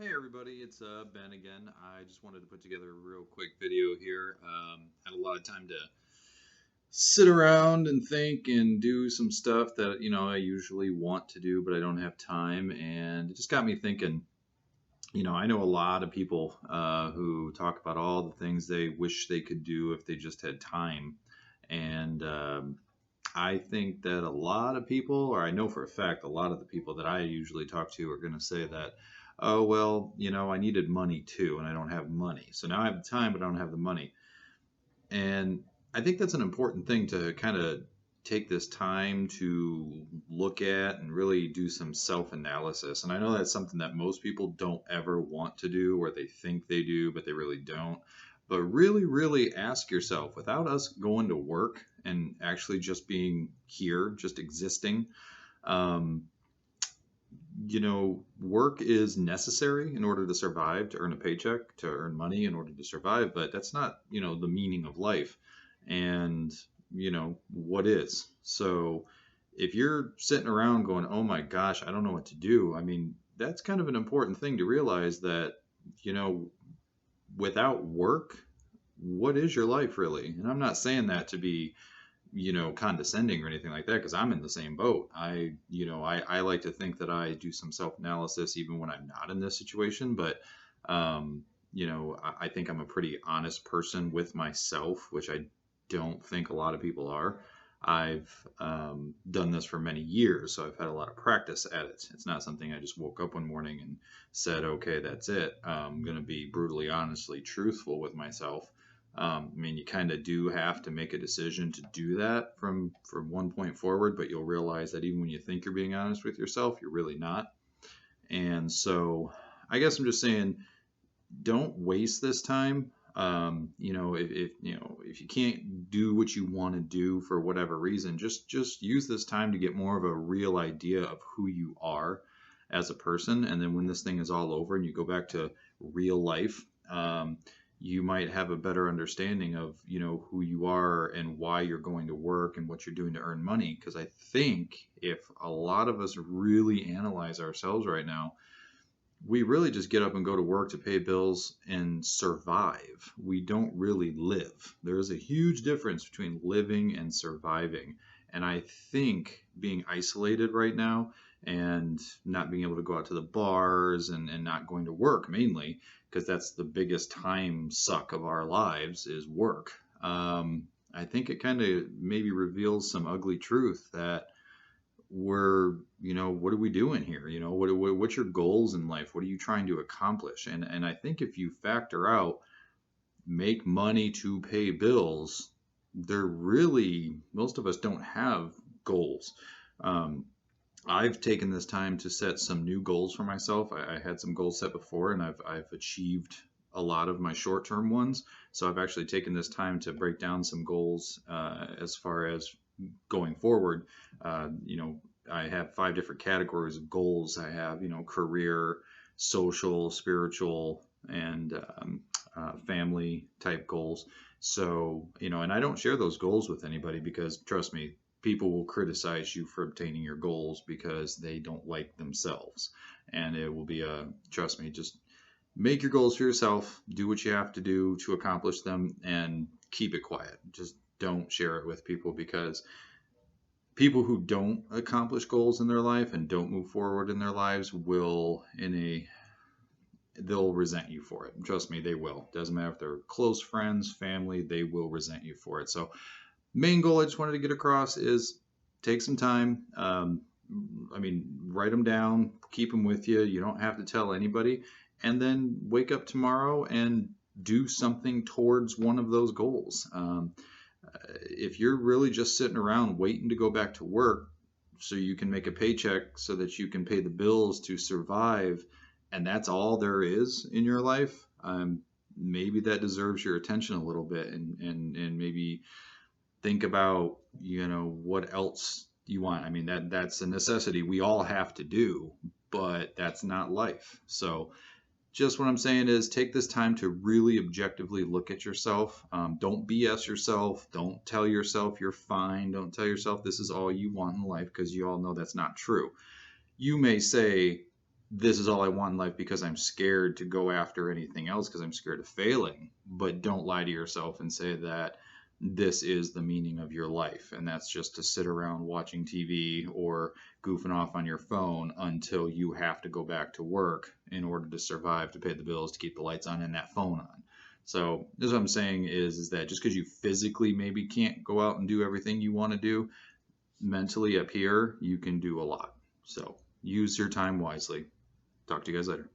Hey everybody, it's Ben again. I just wanted to put together a real quick video here. Had a lot of time to sit around and think and do some stuff that I usually want to do, but I don't have time. And it just got me thinking. I know a lot of people who talk about all the things they wish they could do if they just had time. And I think that a lot of people, or I know for a fact, a lot of the people that I usually talk to are going to say that, oh, well, I needed money too, and I don't have money. So now I have the time, but I don't have the money. And I think that's an important thing to kind of take this time to look at and really do some self analysis. And I know that's something that most people don't ever want to do, or they think they do, but they really don't. But really, really ask yourself, without us going to work and actually just being here, just existing, um, work is necessary in order to survive, to earn a paycheck, to earn money in order to survive, but that's not, the meaning of life. And, what is? So if you're sitting around going, oh my gosh, I don't know what to do, I mean, that's kind of an important thing to realize that, you know, without work, what is your life really? And I'm not saying that to be condescending or anything like that, because I'm in the same boat. I like to think that I do some self-analysis even when I'm not in this situation, but I think I'm a pretty honest person with myself, which I don't think a lot of people are. I've done this for many years, so I've had a lot of practice at it. It's not something I just woke up one morning and said, okay, that's it. I'm going to be brutally, honestly truthful with myself. I mean, you kind of do have to make a decision to do that from one point forward, but you'll realize that even when you think you're being honest with yourself, you're really not. And so, I guess I'm just saying, don't waste this time. If you can't do what you want to do for whatever reason, just use this time to get more of a real idea of who you are as a person. And then when this thing is all over and you go back to real life, you might have a better understanding of who you are and why you're going to work and what you're doing to earn money. Because I think if a lot of us really analyze ourselves right now, we really just get up and go to work to pay bills and survive. We don't really live. There is a huge difference between living and surviving. And I think being isolated right now and not being able to go out to the bars and not going to work mainly, because that's the biggest time suck of our lives is work. I think it kind of maybe reveals some ugly truth that what are we doing here? What's your goals in life? What are you trying to accomplish? And I think if you factor out make money to pay bills, they're really, most of us don't have goals. Um, I've taken this time to set some new goals for myself. I had some goals set before, and I've achieved a lot of my short term ones. So I've actually taken this time to break down some goals as far as going forward. I have 5 different categories of goals. I have, career, social, spiritual, and family type goals. So, and I don't share those goals with anybody because, trust me, people will criticize you for obtaining your goals because they don't like themselves. And it will be trust me, just make your goals for yourself, do what you have to do to accomplish them, and keep it quiet. Just don't share it with people, because people who don't accomplish goals in their life and don't move forward in their lives will they'll resent you for it. Trust me, they will. Doesn't matter if they're close friends, family, they will resent you for it. So main goal I just wanted to get across is take some time. Write them down, keep them with you. You don't have to tell anybody. And then wake up tomorrow and do something towards one of those goals. If you're really just sitting around waiting to go back to work so you can make a paycheck so that you can pay the bills to survive, and that's all there is in your life, maybe that deserves your attention a little bit, and maybe think about what else you want. I mean, that's a necessity we all have to do, but that's not life. So just what I'm saying is take this time to really objectively look at yourself. Don't BS yourself. Don't tell yourself you're fine. Don't tell yourself this is all you want in life, because you all know that's not true. You may say, this is all I want in life because I'm scared to go after anything else because I'm scared of failing. But don't lie to yourself and say that this is the meaning of your life. And that's just to sit around watching TV or goofing off on your phone until you have to go back to work in order to survive, to pay the bills, to keep the lights on and that phone on. So this is what I'm saying is that just because you physically maybe can't go out and do everything you want to do, mentally up here, you can do a lot. So use your time wisely. Talk to you guys later.